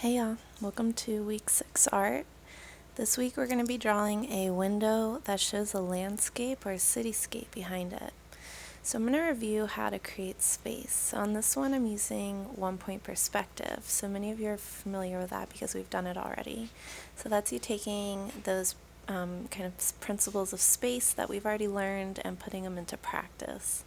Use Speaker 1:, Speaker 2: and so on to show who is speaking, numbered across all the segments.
Speaker 1: Hey y'all, welcome to week 6 art. This week we're going to be drawing a window that shows a landscape or a cityscape behind it. So I'm going to review how to create space. So on this one I'm using 1-point perspective. So many of you are familiar with that because we've done it already. So that's you taking those kind of principles of space that we've already learned and putting them into practice.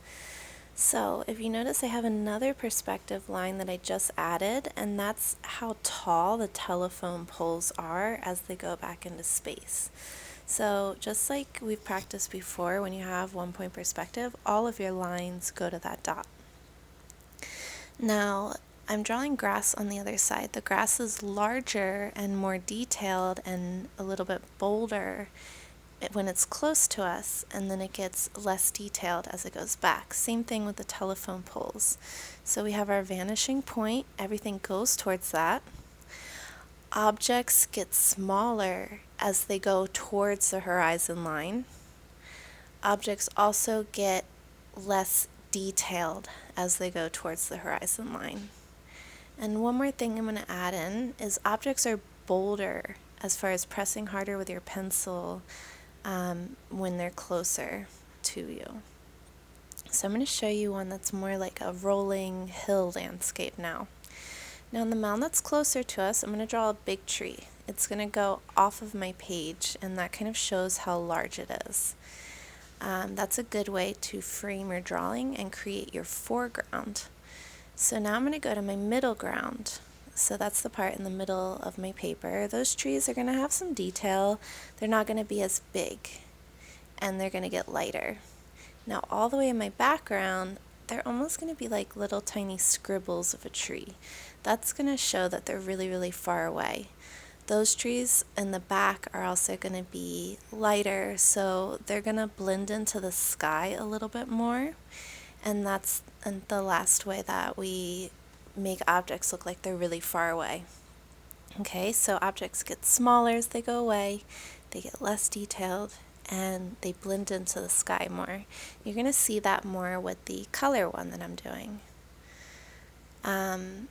Speaker 1: So if you notice, I have another perspective line that I just added, and that's how tall the telephone poles are as they go back into space. So just like we've practiced before, when you have 1-point perspective, all of your lines go to that dot. Now, I'm drawing grass on the other side. The grass is larger and more detailed and a little bit bolder when it's close to us, and then it gets less detailed as it goes back. Same thing with the telephone poles. So we have our vanishing point, everything goes towards that. Objects get smaller as they go towards the horizon line. Objects also get less detailed as they go towards the horizon line. And one more thing I'm going to add in is objects are bolder as far as pressing harder with your pencil when they're closer to you. So I'm going to show you one that's more like a rolling hill landscape now. Now on the mound that's closer to us, I'm going to draw a big tree. It's going to go off of my page, and that kind of shows how large it is. That's a good way to frame your drawing and create your foreground. So now I'm going to go to my middle ground. So that's the part in the middle of my paper. Those trees are going to have some detail. They're not going to be as big, and they're going to get lighter. Now all the way in my background, they're almost going to be like little tiny scribbles of a tree. That's going to show that they're really, really far away. Those trees in the back are also going to be lighter, so they're going to blend into the sky a little bit more. And that's the last way that we make objects look like they're really far away. Okay, so objects get smaller as they go away, they get less detailed, and they blend into the sky more. You're going to see that more with the color one that I'm doing.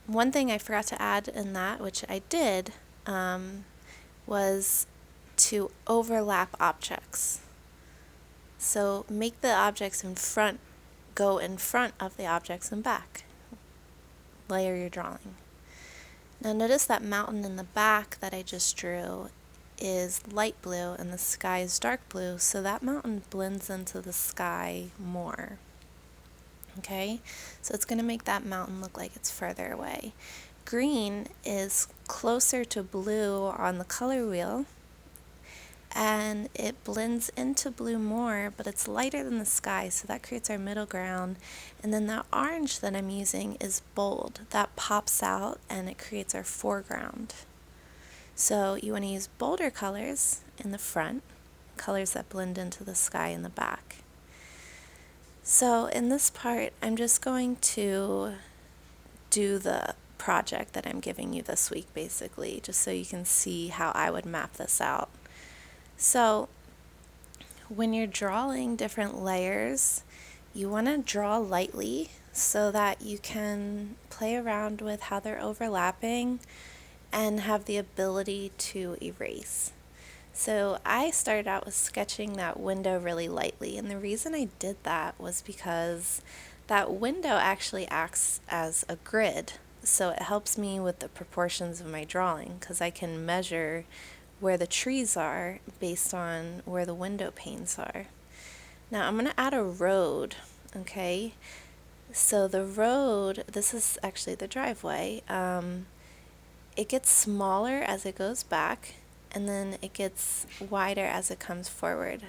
Speaker 1: One thing I forgot to add in that, which I did, was to overlap objects. So make the objects in front go in front of the objects and back. Layer your drawing. Now notice that mountain in the back that I just drew is light blue and the sky is dark blue, so that mountain blends into the sky more. Okay, so it's going to make that mountain look like it's further away. Green is closer to blue on the color wheel, and it blends into blue more, but it's lighter than the sky, so that creates our middle ground. And then that orange that I'm using is bold. That pops out and it creates our foreground. So you want to use bolder colors in the front, colors that blend into the sky in the back. So in this part, I'm just going to do the project that I'm giving you this week, basically, just so you can see how I would map this out. So when you're drawing different layers, you want to draw lightly so that you can play around with how they're overlapping and have the ability to erase. So I started out with sketching that window really lightly, and the reason I did that was because that window actually acts as a grid. So it helps me with the proportions of my drawing because I can measure where the trees are based on where the window panes are. Now I'm going to add a road, okay? So the road, this is actually the driveway, it gets smaller as it goes back, and then it gets wider as it comes forward.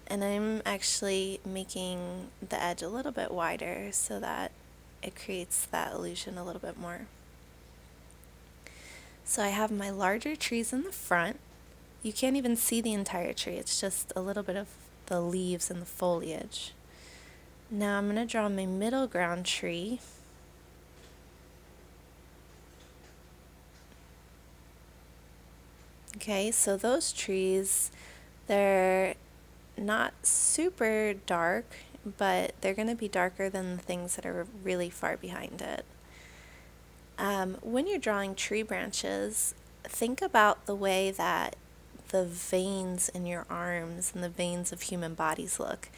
Speaker 1: And I'm actually making the edge a little bit wider so that it creates that illusion a little bit more. So I have my larger trees in the front. You can't even see the entire tree, it's just a little bit of the leaves and the foliage. Now I'm going to draw my middle ground tree. Okay, so those trees, they're not super dark, but they're going to be darker than the things that are really far behind it. When you're drawing tree branches, think about the way that the veins in your arms and the veins of human bodies look.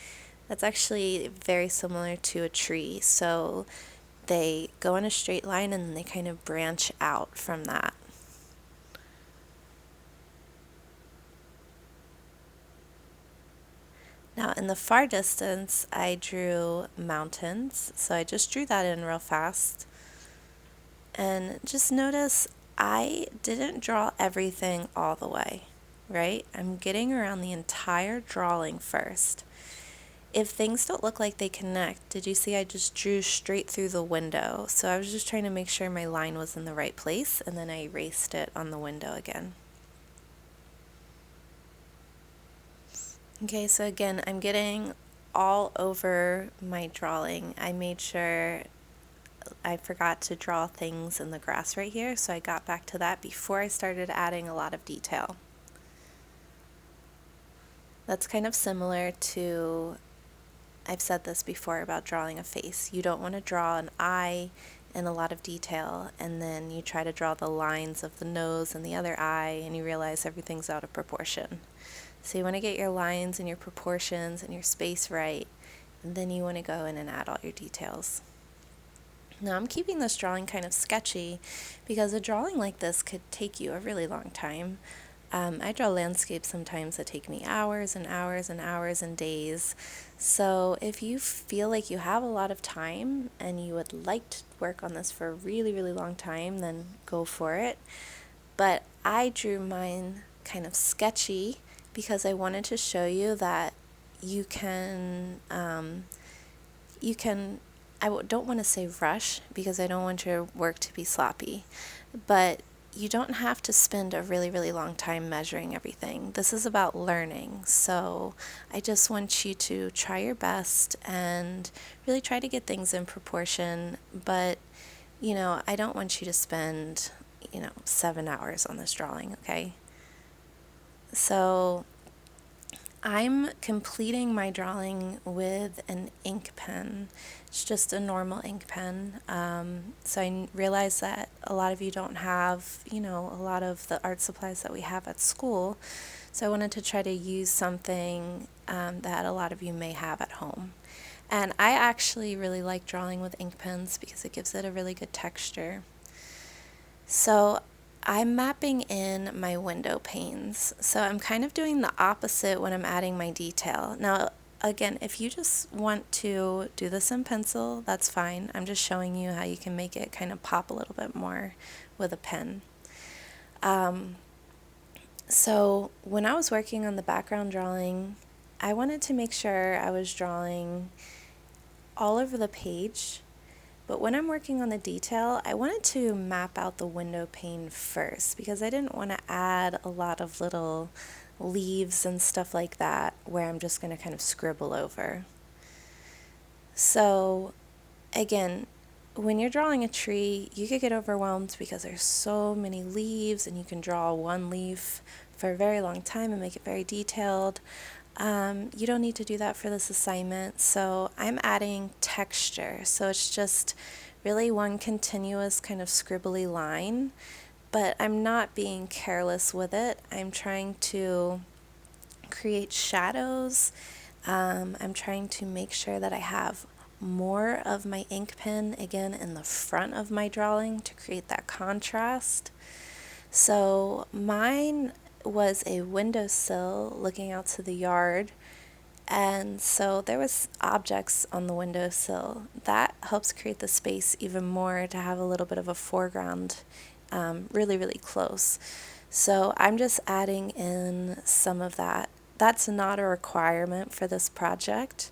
Speaker 1: That's actually very similar to a tree. So they go in a straight line and then they kind of branch out from that. Now in the far distance, I drew mountains. So I just drew that in real fast. And just notice I didn't draw everything all the way, right? I'm getting around the entire drawing first. If things don't look like they connect, did you see I just drew straight through the window? So I was just trying to make sure my line was in the right place, and then I erased it on the window again. Okay, so again, I'm getting all over my drawing. I made sure I forgot to draw things in the grass right here, so I got back to that before I started adding a lot of detail. That's kind of similar to, I've said this before about drawing a face. You don't want to draw an eye in a lot of detail, and then you try to draw the lines of the nose and the other eye, and you realize everything's out of proportion. So you want to get your lines and your proportions and your space right, and then you want to go in and add all your details. Now I'm keeping this drawing kind of sketchy because a drawing like this could take you a really long time. I draw landscapes sometimes that take me hours and hours and hours and days. So if you feel like you have a lot of time and you would like to work on this for a really, really long time, then go for it. But I drew mine kind of sketchy because I wanted to show you that you can don't want to say rush because I don't want your work to be sloppy, but you don't have to spend a really, really long time measuring everything. This is about learning, so I just want you to try your best and really try to get things in proportion, but I don't want you to spend 7 hours on this drawing, okay? So I'm completing my drawing with an ink pen. It's just a normal ink pen. So I realize that a lot of you don't have, a lot of the art supplies that we have at school. So I wanted to try to use something that a lot of you may have at home. And I actually really like drawing with ink pens because it gives it a really good texture. So I'm mapping in my window panes. So I'm kind of doing the opposite when I'm adding my detail. Now, again, if you just want to do this in pencil, that's fine. I'm just showing you how you can make it kind of pop a little bit more with a pen. So when I was working on the background drawing, I wanted to make sure I was drawing all over the page. But when I'm working on the detail, I wanted to map out the window pane first because I didn't want to add a lot of little leaves and stuff like that where I'm just going to kind of scribble over. So again, when you're drawing a tree, you could get overwhelmed because there's so many leaves and you can draw one leaf for a very long time and make it very detailed. You don't need to do that for this assignment, so I'm adding texture. So it's just really one continuous kind of scribbly line, but I'm not being careless with it. I'm trying to create shadows. I'm trying to make sure that I have more of my ink pen again in the front of my drawing to create that contrast. So mine was a windowsill looking out to the yard, and so there was objects on the windowsill. That helps create the space even more to have a little bit of a foreground really, really close. So I'm just adding in some of that. That's not a requirement for this project,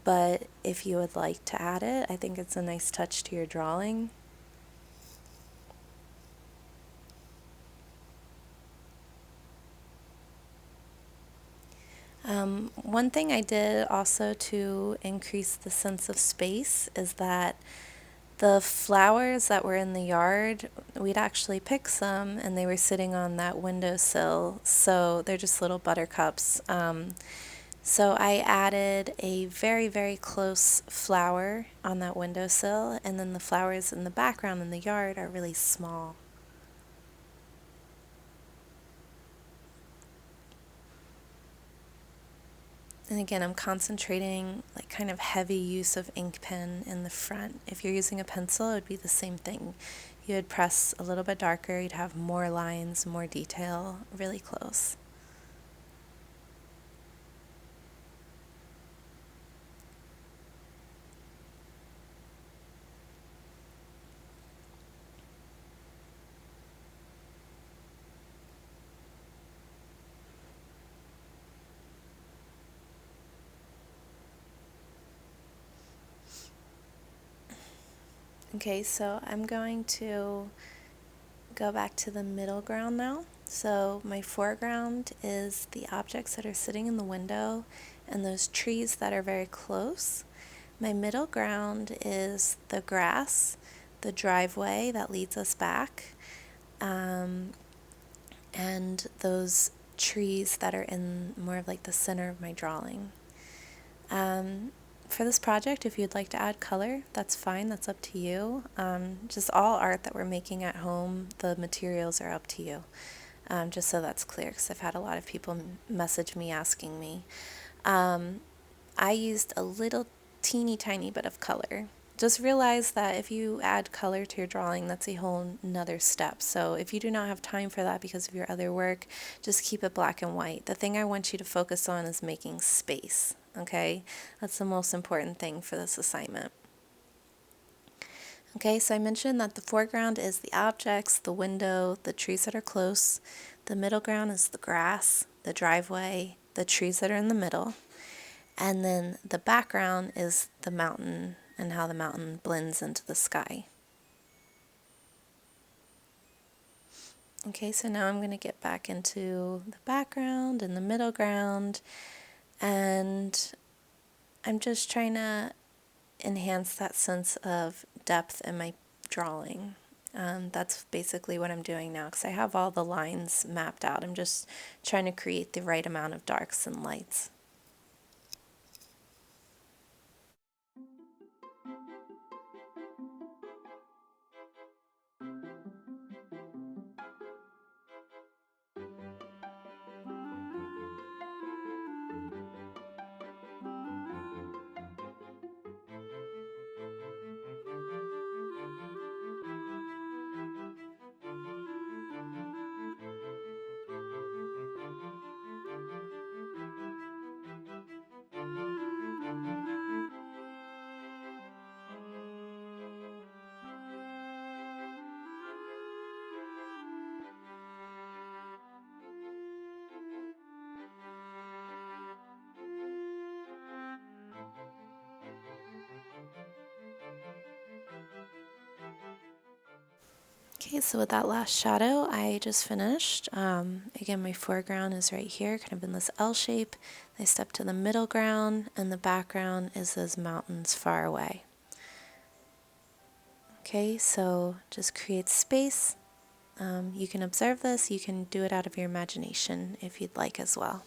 Speaker 1: but if you would like to add it, I think it's a nice touch to your drawing. One thing I did also to increase the sense of space is that the flowers that were in the yard, we'd actually pick some and they were sitting on that windowsill, so they're just little buttercups. So I added a very, very close flower on that windowsill, and then the flowers in the background in the yard are really small. And again, I'm concentrating like kind of heavy use of ink pen in the front. If you're using a pencil, it would be the same thing. You would press a little bit darker, you'd have more lines, more detail, really close. Okay, so I'm going to go back to the middle ground now. So my foreground is the objects that are sitting in the window and those trees that are very close. My middle ground is the grass, the driveway that leads us back, and those trees that are in more of like the center of my drawing. For this project, if you'd like to add color, that's fine, that's up to you. Just all art that we're making at home, the materials are up to you. Just so that's clear, because I've had a lot of people message me asking me. I used a little teeny tiny bit of color. Just realize that if you add color to your drawing, that's a whole nother step. So if you do not have time for that because of your other work, just keep it black and white. The thing I want you to focus on is making space, okay? That's the most important thing for this assignment. Okay, so I mentioned that the foreground is the objects, the window, the trees that are close. The middle ground is the grass, the driveway, the trees that are in the middle. And then the background is the mountain and how the mountain blends into the sky. Okay, so now I'm going to get back into the background and the middle ground, and I'm just trying to enhance that sense of depth in my drawing. That's basically what I'm doing now because I have all the lines mapped out. I'm just trying to create the right amount of darks and lights. Okay, so with that last shadow, I just finished. Again, my foreground is right here, kind of in this L shape. I step to the middle ground, and the background is those mountains far away. Okay, so just create space. You can observe this. You can do it out of your imagination if you'd like as well.